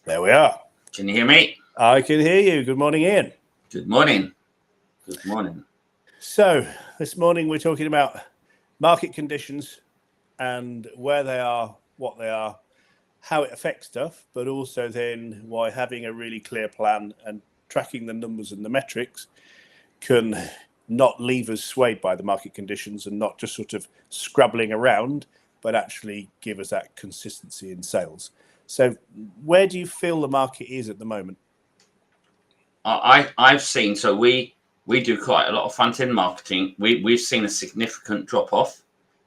There we are. Can you hear me? I can hear you. Good morning, Ian. Good morning. Good morning. So this morning we're talking about market conditions and where they are, what they are, how it affects stuff, but also then why having a really clear plan and tracking the numbers and the metrics can not leave us swayed by the market conditions and not just sort of scrabbling around, but actually give us that consistency in sales. So where do you feel the market is at the moment? I've seen, so we do quite a lot of front-end marketing. We've seen a significant drop-off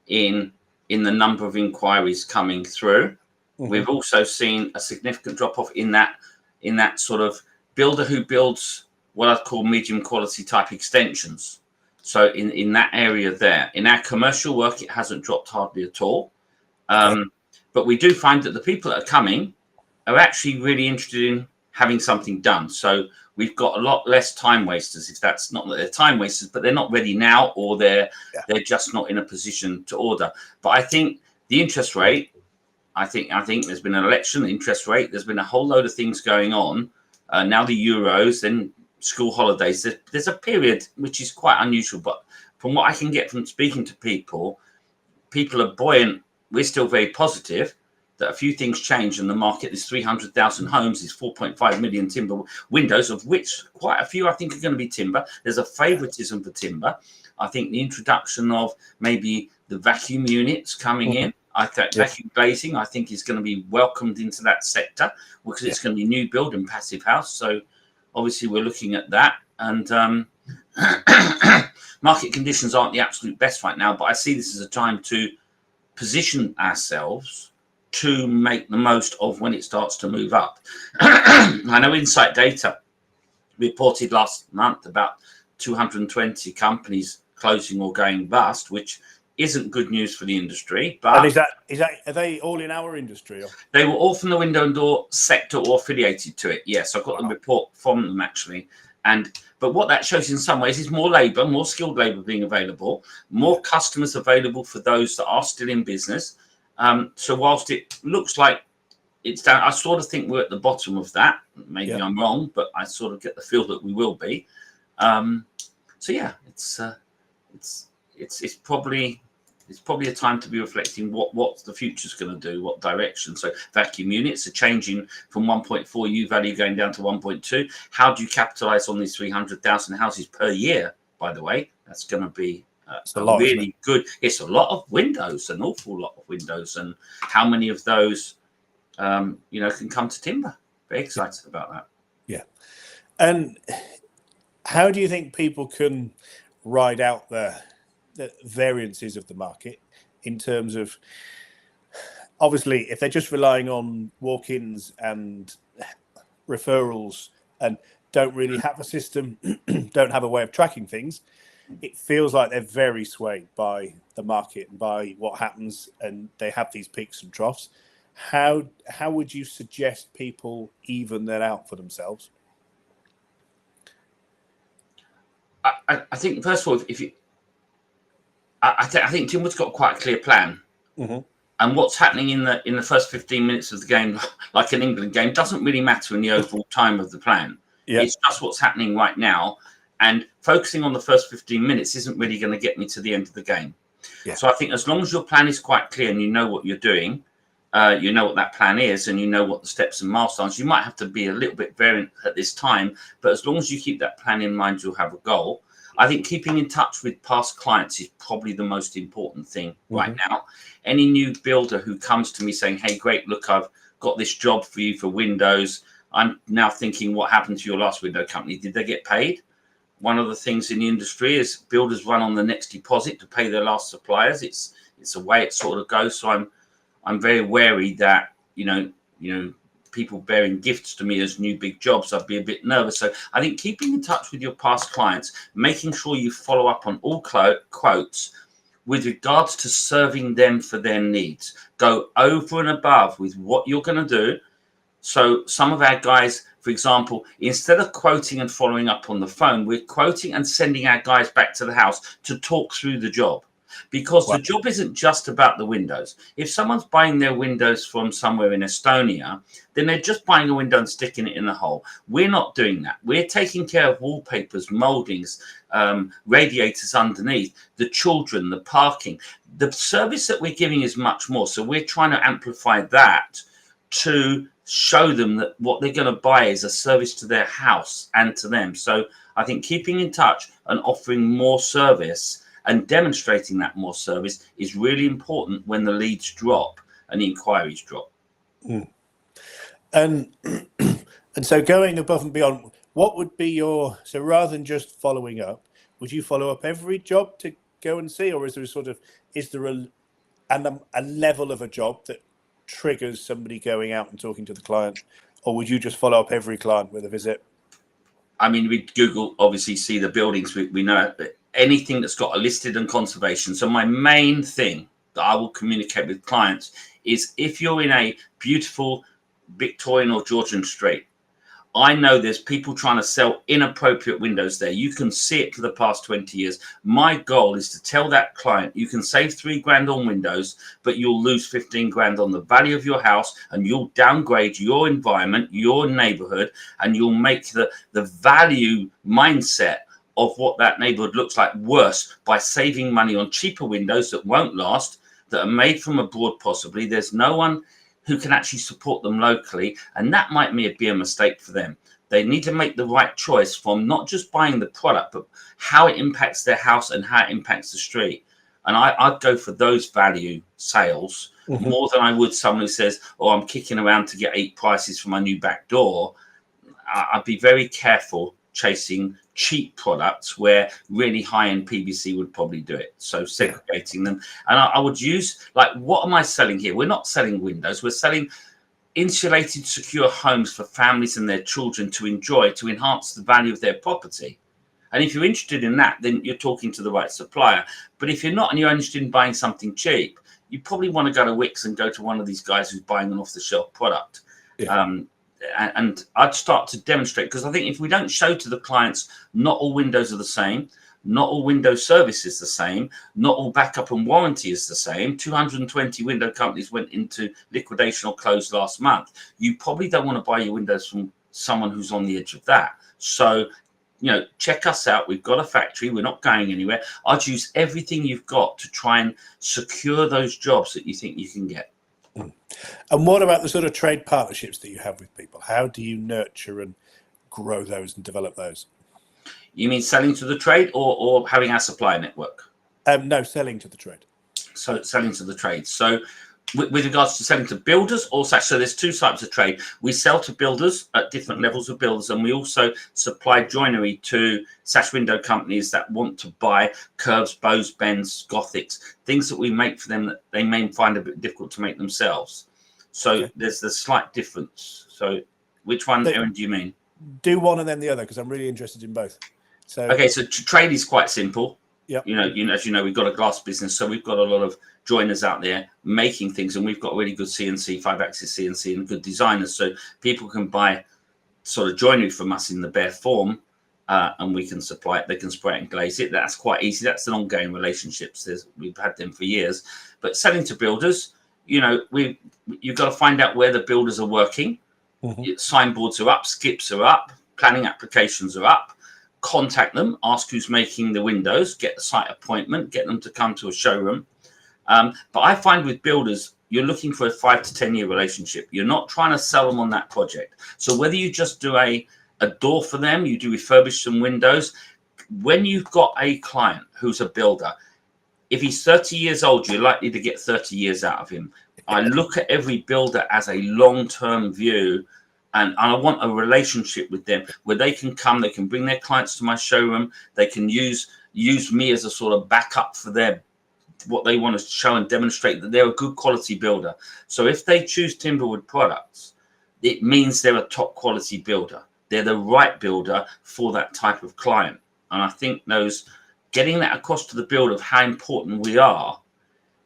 in the number of inquiries coming through. Mm-hmm. We've also seen a significant drop-off in that sort of builder who builds what I'd call medium quality type extensions. So in that area there. In our commercial work, it hasn't dropped hardly at all. Okay. But we do find that the people that are coming are actually really interested in having something done. So we've got a lot less time wasters, if that's not that they're time wasters, but they're not ready now, or they're just not in a position to order. But I think the interest rate, I think there's been an election, interest rate, there's been a whole load of things going on. Now the Euros, then school holidays. There's a period which is quite unusual, but from what I can get from speaking to people are buoyant. We're still very positive that a few things change in the market. There's 300,000 homes, there's 4.5 million timber windows, of which quite a few I think are going to be timber. There's a favoritism for timber. I think the introduction of maybe the vacuum units coming in, I think vacuum glazing, I think is going to be welcomed into that sector because it's going to be new build and passive house. So obviously we're looking at that. And market conditions aren't the absolute best right now, but I see this as a time to position ourselves to make the most of when it starts to move up. I know Insight Data reported last month about 220 companies closing or going bust, which isn't good news for the industry. But and is that are they all in our industry? Or? They were all from the window and door sector or affiliated to it. Yes, I've got the report from them actually. But what that shows in some ways is more labour, more skilled labour being available, more customers available for those that are still in business. So whilst it looks like it's down, I sort of think we're at the bottom of that. Maybe I'm wrong, but I sort of get the feel that we will be. So yeah, it's probably a time to be reflecting what the future's going to do, what direction. So vacuum units are changing from 1.4 U value going down to 1.2. How do you capitalize on these 300,000 houses per year? By the way, that's going to be really good. It's a lot of windows, an awful lot of windows, and how many of those, can come to timber? Very excited about that. Yeah, and how do you think people can ride out the variances of the market in terms of, obviously, if they're just relying on walk-ins and referrals and don't really have a system, don't have a way of tracking things, it feels like they're very swayed by the market and by what happens, and they have these peaks and troughs. How would you suggest people even that out for themselves? I think first of all, I think Timwood's got quite a clear plan, and what's happening in the first 15 minutes of the game, like an England game, doesn't really matter in the overall time of the plan. It's just what's happening right now, and focusing on the first 15 minutes isn't really going to get me to the end of the game. So I think as long as your plan is quite clear and you know what you're doing, you know what that plan is, and you know what the steps and milestones, you might have to be a little bit variant at this time, but as long as you keep that plan in mind, you'll have a goal. I think keeping in touch with past clients is probably the most important thing right now. Any new builder who comes to me saying, hey, great, look, I've got this job for you for windows. I'm now thinking, what happened to your last window company? Did they get paid? One of the things in the industry is builders run on the next deposit to pay their last suppliers. It's a way it sort of goes. So I'm very wary that, people bearing gifts to me as new big jobs, I'd be a bit nervous. So I think keeping in touch with your past clients, making sure you follow up on all quotes with regards to serving them for their needs. Go over and above with what you're going to do. So some of our guys, for example, instead of quoting and following up on the phone, we're quoting and sending our guys back to the house to talk through the job. because Wow. the job isn't just about the windows. If someone's buying their windows from somewhere in Estonia, then they're just buying a window and sticking it in the hole. We're not doing that. We're taking care of wallpapers, moldings, radiators underneath, the children, the parking. The service that we're giving is much more. So we're trying to amplify that to show them that what they're going to buy is a service to their house and to them. So I think keeping in touch and offering more service and demonstrating that more service is really important when the leads drop and the inquiries drop. Mm. And so going above and beyond, what would be your, so rather than just following up, would you follow up every job to go and see, or is there a level of a job that triggers somebody going out and talking to the client, or would you just follow up every client with a visit? I mean, we Google obviously see the buildings. We know anything that's got a listed and conservation. So my main thing that I will communicate with clients is if you're in a beautiful Victorian or Georgian street, I know there's people trying to sell inappropriate windows there. You can see it for the past 20 years. My goal is to tell that client you can save $3,000 on windows, but you'll lose 15 grand on the value of your house, and you'll downgrade your environment, your neighborhood, and you'll make the value mindset of what that neighborhood looks like worse by saving money on cheaper windows that won't last, that are made from abroad possibly. There's no one who can actually support them locally, and that might be a mistake for them. They need to make the right choice from not just buying the product, but how it impacts their house and how it impacts the street. And I'd go for those value sales more than I would someone who says, oh, I'm kicking around to get 8 prices for my new back door. I'd be very careful chasing cheap products where really high-end PVC would probably do it. So segregating them. And I would use, like, what am I selling here? We're not selling windows. We're selling insulated, secure homes for families and their children to enjoy, to enhance the value of their property. And if you're interested in that, then you're talking to the right supplier. But if you're not and you're interested in buying something cheap, you probably want to go to Wix and go to one of these guys who's buying an off-the-shelf product. And I'd start to demonstrate, because I think if we don't show to the clients, not all windows are the same, not all window service is the same, not all backup and warranty is the same. 220 window companies went into liquidation or closed last month. You probably don't want to buy your windows from someone who's on the edge of that. So, check us out. We've got a factory. We're not going anywhere. I'd use everything you've got to try and secure those jobs that you think you can get. And what about the sort of trade partnerships that you have with people? How do you nurture and grow those and develop those? You mean selling to the trade or having our supplier network? No, selling to the trade. So selling to the trade. So with regards to selling to builders or sash, so there's 2 types of trade. We sell to builders at different levels of builders, and we also supply joinery to sash window companies that want to buy curves, bows, bends, gothics, things that we make for them that they may find a bit difficult to make themselves. So there's the slight difference. So which one, Erin, do you mean? Do one and then the other, because I'm really interested in both. So trade is quite simple. Yep. As you know, we've got a glass business, so we've got a lot of joiners out there making things, and we've got really good CNC, 5-axis CNC, and good designers, so people can buy sort of joinery from us in the bare form, and we can supply it. They can spray it and glaze it. That's quite easy. That's an ongoing relationships. We've had them for years. But selling to builders, you've got to find out where the builders are working. Signboards are up, skips are up, planning applications are up. Contact them, ask who's making the windows, get the site appointment, get them to come to a showroom. But I find with builders, you're looking for a 5 to 10 year relationship. You're not trying to sell them on that project. So whether you just do a door for them, you do refurbish some windows, when you've got a client who's a builder, if he's 30 years old, you're likely to get 30 years out of him. I look at every builder as a long-term view. And I want a relationship with them where they can come, they can bring their clients to my showroom, they can use me as a sort of backup for what they want to show and demonstrate that they're a good quality builder. So if they choose Timberwood products, it means they're a top quality builder. They're the right builder for that type of client. And I think getting that across to the builder of how important we are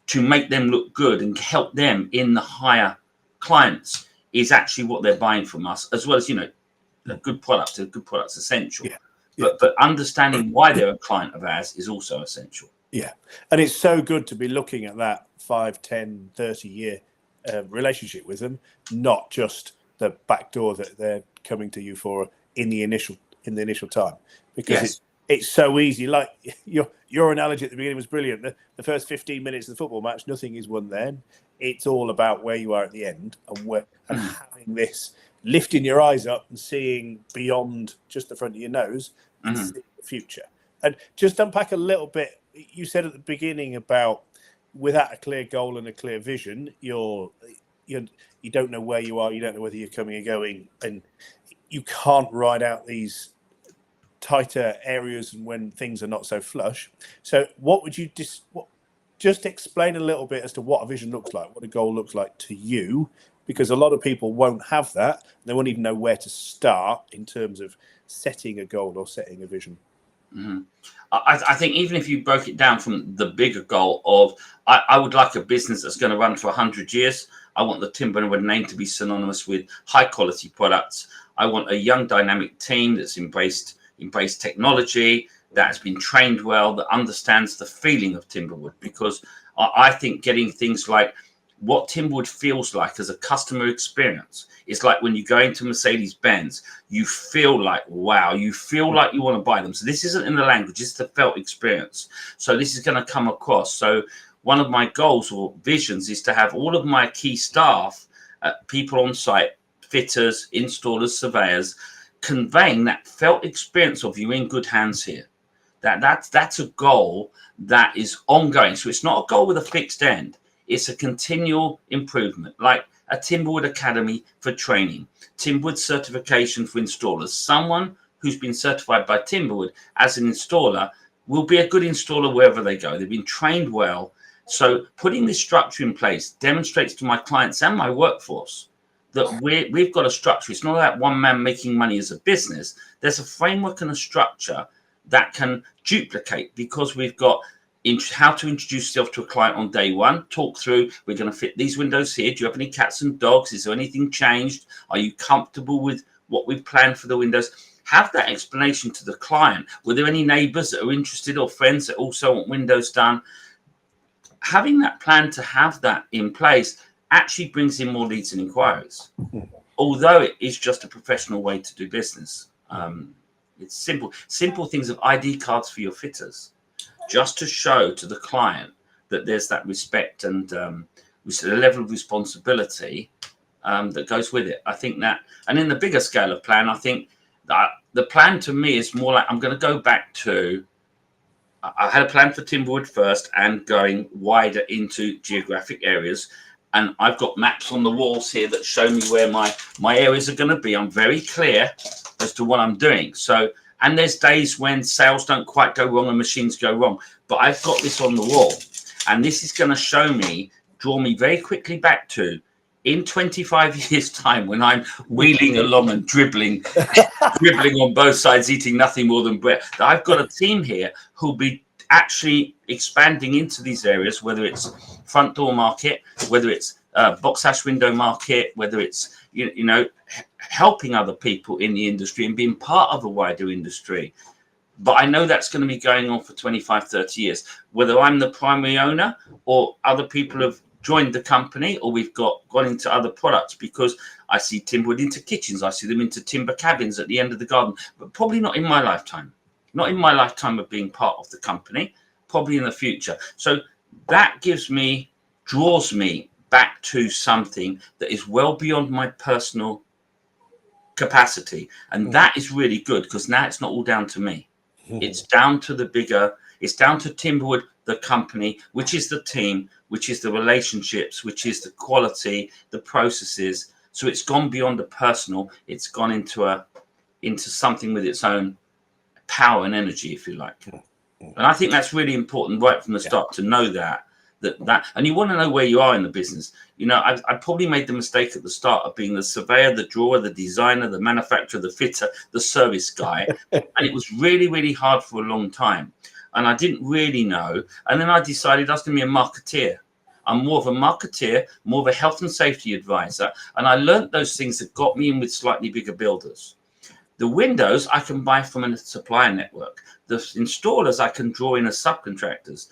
to make them look good and help them in the higher clients is actually what they're buying from us, as well as, a good product's essential. But understanding why they're a client of ours is also essential. Yeah. And it's so good to be looking at that 5, 10, 30-year relationship with them, not just the back door that they're coming to you for in the initial time, because it's so easy. Like your analogy at the beginning was brilliant. The first 15 minutes of the football match, nothing is won then. It's all about where you are at the end, and having this, lifting your eyes up and seeing beyond just the front of your nose and seeing the future. And just unpack a little bit. You said at the beginning about without a clear goal and a clear vision, you don't know where you are. You don't know whether you're coming or going, and you can't ride out these tighter areas and when things are not so flush. So, what would you just explain a little bit as to what a vision looks like, what a goal looks like to you? Because a lot of people won't have that. They won't even know where to start in terms of setting a goal or setting a vision. I think even if you broke it down from the bigger goal of, I would like a business that's going to run for 100 years. I want the Timberwood name to be synonymous with high quality products. I want a young dynamic team that's embraced technology, that has been trained well, that understands the feeling of Timberwood. Because I think getting things like what Timberwood feels like as a customer experience is like when you go into Mercedes-Benz, you feel like, wow, you feel like you want to buy them. So this isn't in the language, it's the felt experience. So this is going to come across. So one of my goals or visions is to have all of my key staff, people on site, fitters, installers, surveyors, conveying that felt experience of you in good hands here. That's a goal that is ongoing. So it's not a goal with a fixed end. It's a continual improvement, like a Timberwood Academy for training, Timberwood certification for installers. Someone who's been certified by Timberwood as an installer will be a good installer wherever they go. They've been trained well. So putting this structure in place demonstrates to my clients and my workforce that we've got a structure. It's not about one man making money as a business. There's a framework and a structure that can duplicate, because we've got how to introduce yourself to a client on day one, talk through, we're going to fit these windows here. Do you have any cats and dogs? Is there anything changed? Are you comfortable with what we've planned for the windows? Have that explanation to the client. Were there any neighbors that are interested or friends that also want windows done? Having that plan to have that in place actually brings in more leads and inquiries, although it is just a professional way to do business. It's simple things of ID cards for your fitters, just to show to the client that there's that respect and a level of responsibility that goes with it. I think that, and in the bigger scale of plan, I think that the plan to me is more like, I'm going to go back to, I had a plan for Timberwood first and going wider into geographic areas. And I've got maps on the walls here that show me where my areas are going to be. I'm very clear as to what I'm doing. So, and there's days when sales don't quite go wrong and machines go wrong, but I've got this on the wall, and this is going to draw me very quickly back to, in 25 years time, when I'm wheeling along and dribbling on both sides, eating nothing more than bread. I've got a team here who'll be actually expanding into these areas, whether it's front door market, whether it's box sash window market, whether it's helping other people in the industry and being part of a wider industry. But I know that's going to be going on for 25, 30 years, whether I'm the primary owner or other people have joined the company, or we've gone into other products, because I see Timberwood into kitchens, I see them into timber cabins at the end of the garden, but probably not in my lifetime. Not in my lifetime of being part of the company, probably in the future. So that draws me back to something that is well beyond my personal capacity. And that is really good, because now it's not all down to me. It's down to it's down to Timberwood, the company, which is the team, which is the relationships, which is the quality, the processes. So it's gone beyond the personal. It's gone into something with its own power and energy, if you like. And I think that's really important right from the start, to know that and you want to know where you are in the business. I probably made the mistake at the start of being the surveyor, the drawer, the designer, the manufacturer, the fitter, the service guy, and it was really, really hard for a long time, and I didn't really know. And then I decided I was going to be a marketeer. I'm more of a marketeer, more of a health and safety advisor, and I learned those things that got me in with slightly bigger builders. The windows I can buy from a supplier network. The installers I can draw in as subcontractors.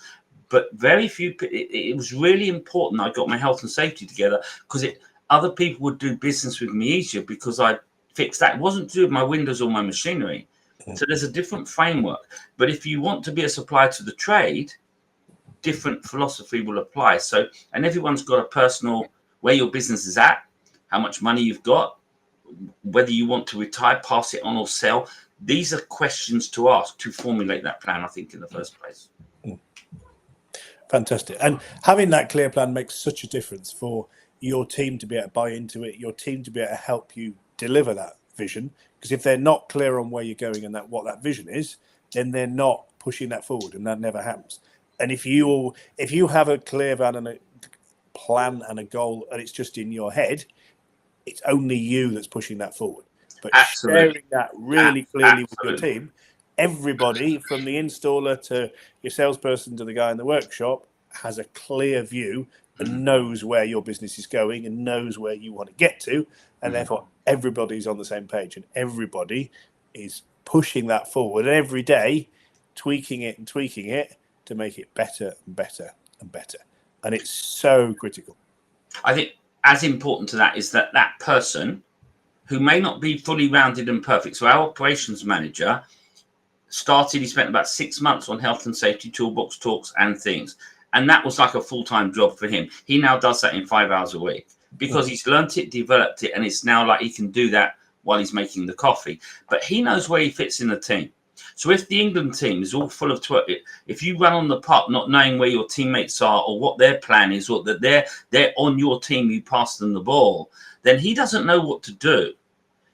But very few. It was really important I got my health and safety together, because other people would do business with me easier because I fixed that. It wasn't to do with my windows or my machinery. So there's a different framework. But if you want to be a supplier to the trade, different philosophy will apply. So, and everyone's got a personal where your business is at, how much money you've got, whether you want to retire, pass it on, or sell. These are questions to ask to formulate that plan, I think, in the first place. Fantastic. And having that clear plan makes such a difference for your team to be able to buy into it, your team to be able to help you deliver that vision. Because if they're not clear on where you're going and what that vision is, then they're not pushing that forward, and that never happens. And if you have a clear plan and a goal, and it's just in your head, it's only you that's pushing that forward. But sharing that really clearly with your team, everybody from the installer to your salesperson to the guy in the workshop has a clear view and knows where your business is going and knows where you want to get to. And therefore, everybody's on the same page, and everybody is pushing that forward every day, tweaking it to make it better and better and better. And it's so critical. I think as important to that is that person who may not be fully rounded and perfect. So our operations manager he spent about 6 months on health and safety toolbox talks and things. And that was like a full-time job for him. He now does that in 5 hours a week because he's learnt it, developed it, and it's now like he can do that while he's making the coffee. But he knows where he fits in the team. So if the England team is all full of if you run on the park not knowing where your teammates are or what their plan is, or that they're on your team, you pass them the ball, then he doesn't know what to do.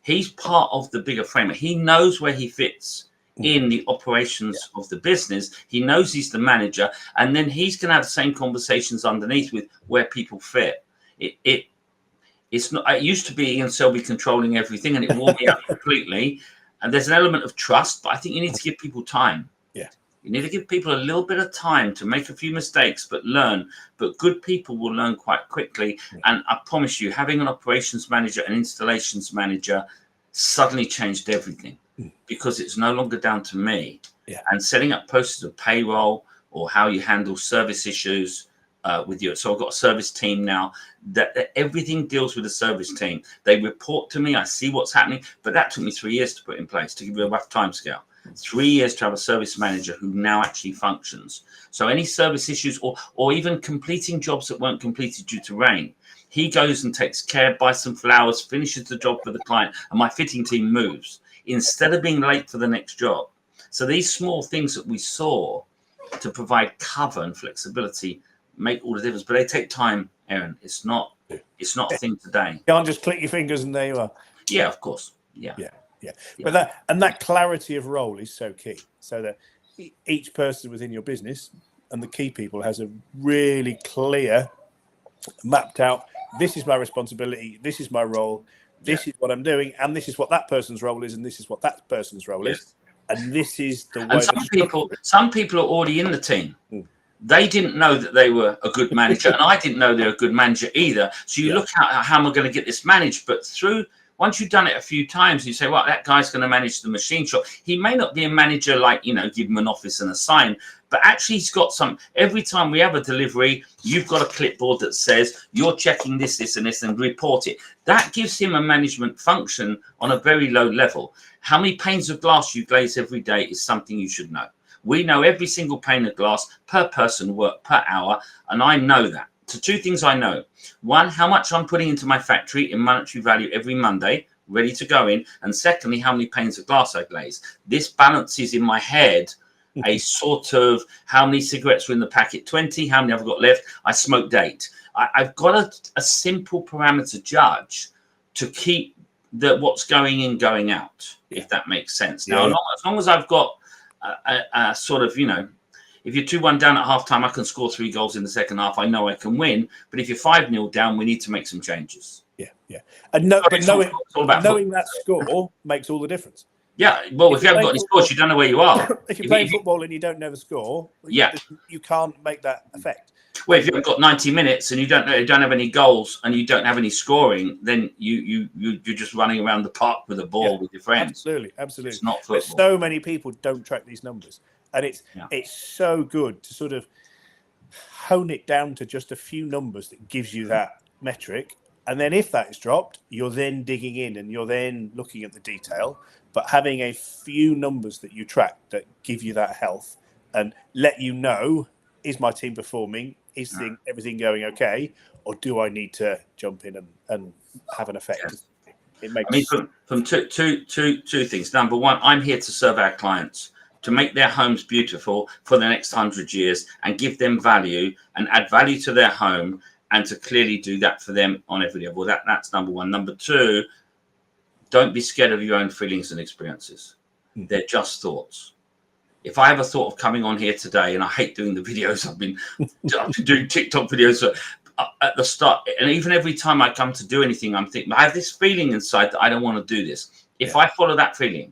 He's part of the bigger framework. He knows where he fits in the operations of the business. He knows he's the manager, and then he's going to have the same conversations underneath with where people fit. It's not. It used to be Ian Selby controlling everything, and it wore me out completely. And there's an element of trust, but I think you need to give people time. Yeah. You need to give people a little bit of time to make a few mistakes, but learn. But good people will learn quite quickly. Yeah. And I promise you, having an operations manager, an installations manager suddenly changed everything because it's no longer down to me. Yeah. And setting up processes of payroll or how you handle service issues with you. So I've got a service team now that everything deals with the service team. They report to me. I see what's happening, but that took me 3 years to put in place, to give you a rough timescale. 3 years to have a service manager who now actually functions. So any service issues or even completing jobs that weren't completed due to rain, he goes and takes care, buys some flowers, finishes the job for the client, and my fitting team moves instead of being late for the next job. So these small things that we saw to provide cover and flexibility make all the difference, but they take time, Erin. It's not a thing today. You can't just click your fingers and there you are. Yeah, of course. Yeah. But that clarity of role is so key, so that each person within your business and the key people has a really clear, mapped out, this is my responsibility, this is my role, this is what I'm doing, and this is what that person's role is, and this is what that person's role is, and this is the way. And some people are already in the team. They didn't know that they were a good manager, and I didn't know they were a good manager either. So you look at how am I going to get this managed? But once you've done it a few times, you say, well, that guy's going to manage the machine shop. He may not be a manager like, give him an office and a sign, but actually he's got every time we have a delivery, you've got a clipboard that says you're checking this, this, and this, and report it. That gives him a management function on a very low level. How many panes of glass you glaze every day is something you should know. We know every single pane of glass per person work per hour, and I know that. So 2 things I know. 1, how much I'm putting into my factory in monetary value every Monday, ready to go in. And secondly, how many panes of glass I glaze. This balances in my head a sort of how many cigarettes are in the packet, 20, how many have I got left? I smoked 8. I've got a simple parameter judge to keep what's going in, going out, if that makes sense. Now, as long as I've got a sort of, if you're 2-1 down at halftime, I can score 3 goals in the second half. I know I can win. But if you're 5-0 down, we need to make some changes. Yeah. And knowing that score makes all the difference. Yeah. Well, if you haven't got any scores, you don't know where you are. If you're playing football and you don't know the score, you can't make that effect. Well, if you've got 90 minutes and you don't have any goals and you don't have any scoring, then you're just running around the park with a ball with your friends. Absolutely. It's not football. But so many people don't track these numbers, and it's so good to sort of hone it down to just a few numbers that gives you that metric. And then if that is dropped, you're then digging in and you're then looking at the detail. But having a few numbers that you track that give you that health and let you know, is my team performing? Is everything going okay? Or do I need to jump in and have an effect? Yeah. It makes. I mean, from two things. Number one, I'm here to serve our clients, to make their homes beautiful for the next 100 years and give them value and add value to their home, and to clearly do that for them on every level. That's number one. Number two, don't be scared of your own feelings and experiences. They're just thoughts. If I have a thought of coming on here today, and I hate doing the videos, I've been doing TikTok videos at the start, and even every time I come to do anything, I'm thinking, I have this feeling inside that I don't want to do this. If I follow that feeling,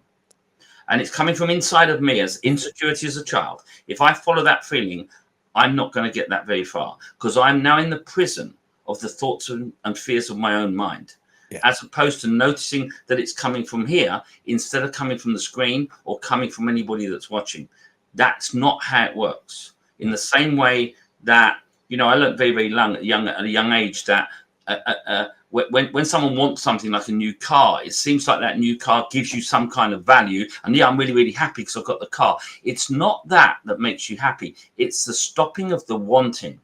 and it's coming from inside of me as insecurity as a child, if I follow that feeling, I'm not going to get that very far, because I'm now in the prison of the thoughts and fears of my own mind, as opposed to noticing that it's coming from here instead of coming from the screen or coming from anybody that's watching. That's not how it works. In the same way that, I learned very, very young at a young age that when someone wants something like a new car, it seems like that new car gives you some kind of value. And I'm really, really happy because I've got the car. It's not that makes you happy. It's the stopping of the wanting.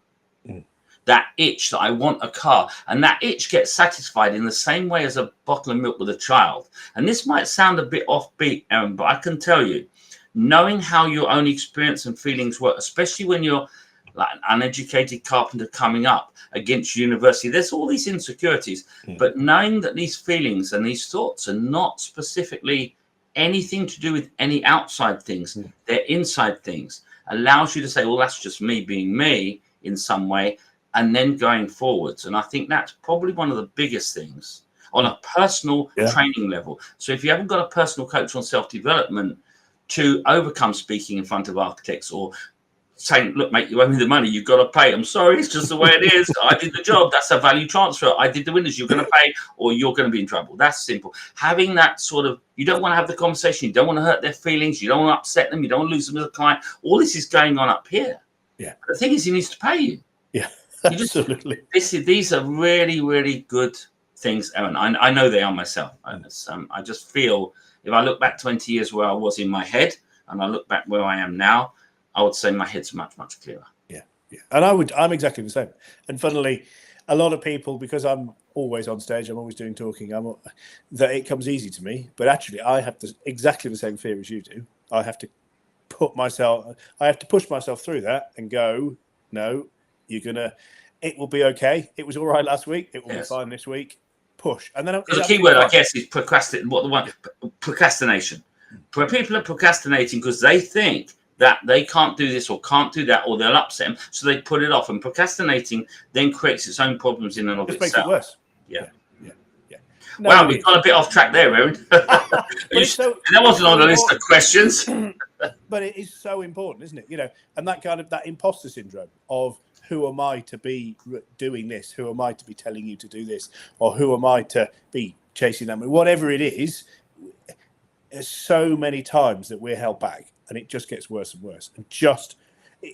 That itch that I want a car, and that itch gets satisfied in the same way as a bottle of milk with a child. And this might sound a bit offbeat, Erin, but I can tell you, knowing how your own experience and feelings work, especially when you're like an uneducated carpenter coming up against university, there's all these insecurities, but knowing that these feelings and these thoughts are not specifically anything to do with any outside things, they're inside things, allows you to say, well, that's just me being me in some way, and then going forwards. And I think that's probably one of the biggest things on a personal training level. So if you haven't got a personal coach on self-development to overcome speaking in front of architects or saying, look, mate, you owe me the money, you've got to pay. I'm sorry, it's just the way it is. I did the job. That's a value transfer. I did the windows. You're going to pay or you're going to be in trouble. That's simple. Having that sort of, you don't want to have the conversation. You don't want to hurt their feelings. You don't want to upset them. You don't want to lose them as a client. All this is going on up here. Yeah. But the thing is, he needs to pay you. Yeah. Absolutely. These are really, really good things, Erin. I know they are myself. I just feel if I look back 20 years where I was in my head and I look back where I am now, I would say my head's much, much clearer. Yeah. And I'm exactly the same. And funnily, a lot of people, because I'm always on stage, I'm always doing talking, that it comes easy to me. But actually, I have exactly the same fear as you do. I have to push myself through that and go, no, it will be okay. It was all right last week. It will be fine this week. Push. And then the key word, I guess, is procrastination. People are procrastinating because they think that they can't do this or can't do that, or they'll upset them, so they put it off. And procrastinating then creates its own problems in and of itself. Makes it worse. Yeah. No, wow, we've got a bit off track there, Erin. That wasn't on the list of questions. But it is so important, isn't it? And that imposter syndrome of, who am I to be doing this? Who am I to be telling you to do this? Or who am I to be chasing them? Whatever it is, there's so many times that we're held back, and it just gets worse and worse. And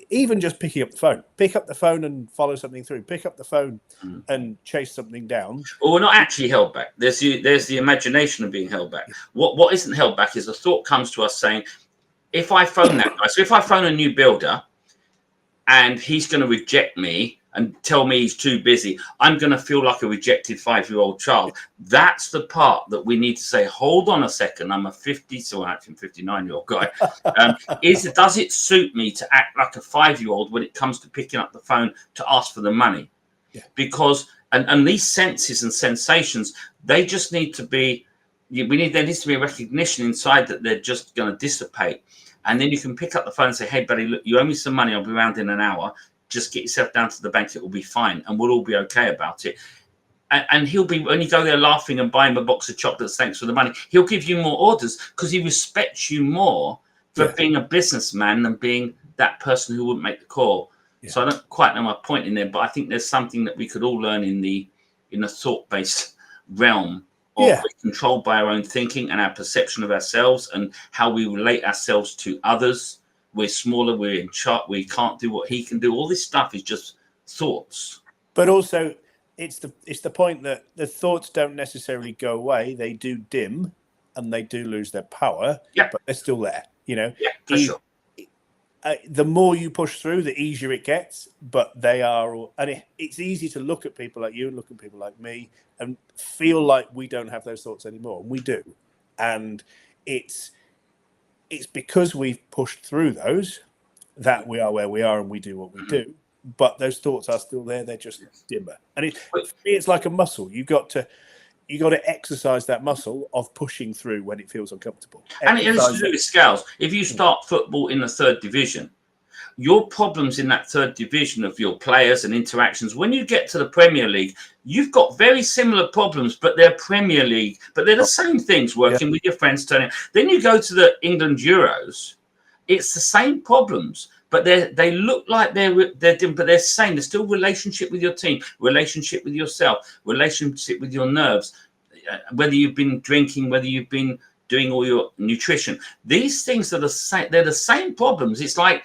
even just picking up the phone. Pick up the phone and follow something through. Pick up the phone and chase something down. Well, we're not actually held back. There's the imagination of being held back. What isn't held back is a thought comes to us saying, if I phone that guy, so if I phone a new builder and he's going to reject me and tell me he's too busy, I'm going to feel like a rejected 5-year-old child. That's the part that we need to say, hold on a second, I'm a 59-year-old guy. Does it suit me to act like a 5-year-old when it comes to picking up the phone to ask for the money? Yeah. Because, and these senses and sensations, they just need to be, there needs to be a recognition inside that they're just going to dissipate. And then you can pick up the phone and say, hey, buddy, look, you owe me some money. I'll be around in an hour. Just get yourself down to the bank. It will be fine. And we'll all be okay about it. And he'll be, when you go there laughing and buy him a box of chocolates, thanks for the money, he'll give you more orders because he respects you more for being a businessman than being that person who wouldn't make the call. Yeah. So I don't quite know my point in there, but I think there's something that we could all learn in the thought-based realm of Yeah. we're controlled by our own thinking and our perception of ourselves and how we relate ourselves to others. We're smaller, we're in charge, we can't do what he can do. All this stuff is just thoughts. But also, it's the point that the thoughts don't necessarily go away. They do dim, and they do lose their power. Yeah. But they're still there. You know. Yeah, for sure. The more you push through, the easier it gets. But they are, and it's easy to look at people like you and look at people like me and feel like we don't have those thoughts anymore, and we do. And it's because we've pushed through those that we are where we are and we do what we do. But those thoughts are still there; they're just dimmer. And it's like a muscle. You got to exercise that muscle of pushing through when it feels uncomfortable. And it's to do with scales. If you start football in the 3rd division, your problems in that 3rd division of your players and interactions, when you get to the Premier League, you've got very similar problems, but they're Premier League. But they're the same things, working with your friends, turning. Then you go to the England Euros, it's the same problems. But they look like they're different, but they're same. There's still relationship with your team, relationship with yourself, relationship with your nerves, whether you've been drinking, whether you've been doing all your nutrition. These things are the same. They're the same problems. It's like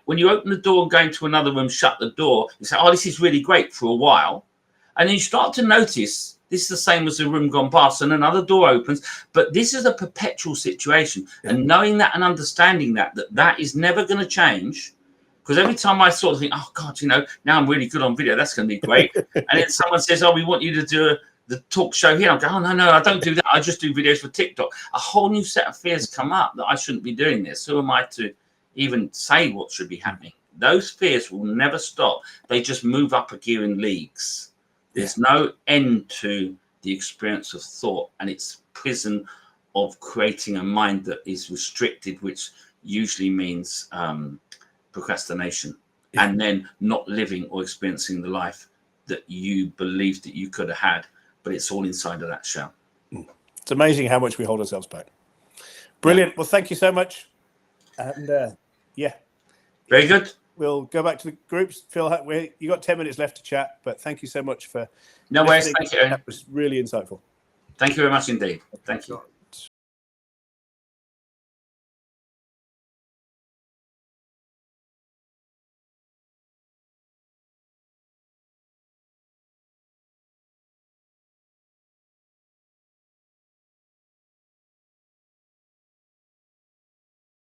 when you open the door and go into another room, shut the door. You say, "Oh, this is really great" for a while, and then you start to notice this is the same as the room gone past, and another door opens. But this is a perpetual situation, and knowing that and understanding that is never going to change. Because every time I sort of think, "Oh God, now I'm really good on video. That's going to be great," and then someone says, "Oh, we want you to do the talk show here." I'll go, "Oh no, I don't do that. I just do videos for TikTok." A whole new set of fears come up that I shouldn't be doing this. Who am I to even say what should be happening? Those fears will never stop. They just move up a gear in leagues. There's no end to the experience of thought, and it's prison of creating a mind that is restricted, which usually means procrastination, and then not living or experiencing the life that you believed that you could have had, but it's all inside of that shell. It's amazing how much we hold ourselves back. Brilliant. Well, thank you so much. And very good. We'll go back to the groups. Phil, you got 10 minutes left to chat, but thank you so much for no worries. Thank you, Erin. That was really insightful. Thank you very much indeed. Thank you.